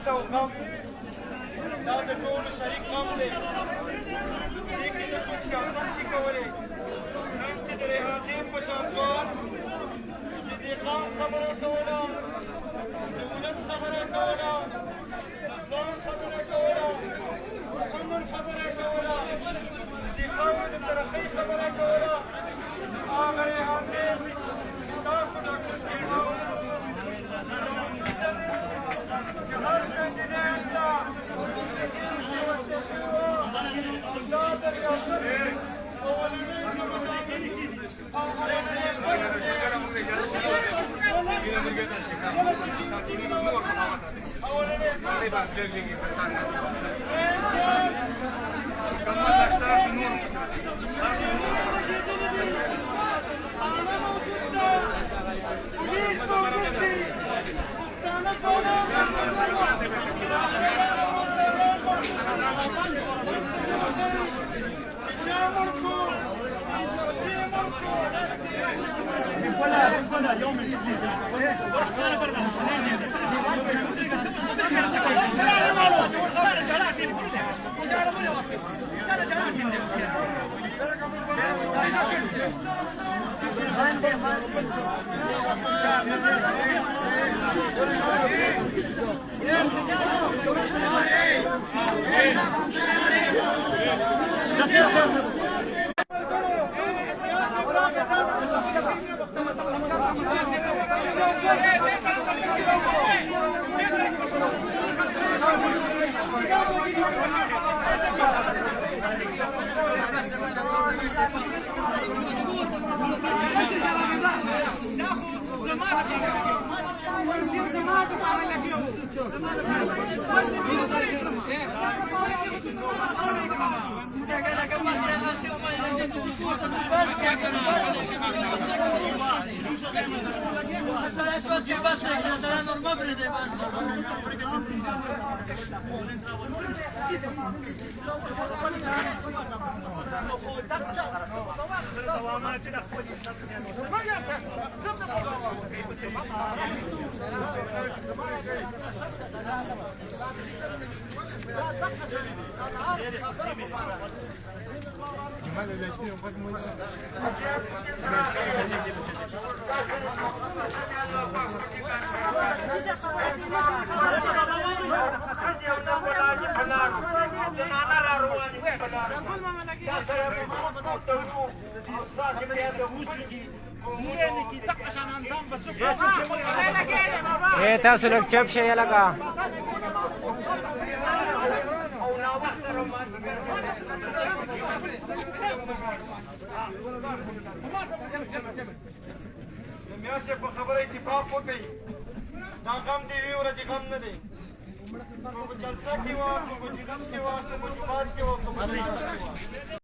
درد او غم دا د ټولو شریک غم دی. دې کې نه څوک سیاست شي کولی. نن چې د ریحانزیم په شان ځوان د دې قام خبره کوله، د ولس خبره کوله، د ځوان خبره کوله، د امن خبره کوله، د خاورې د ترقۍ خبره کوله. هغه ریحانزیم ستاسو ډاکټر صاحب چې هر کاندیدان ته وسته شوي وو او دا د ریاست اولنۍ او يوم تاسو لږ چپ شئ لکه د میاشتې په خبره اتفاق وکړئ. دا غم د یوې ورځې غم نه دی. که په جلسه کې وه، که په جنم کې وه، که په جومات کې وه، که په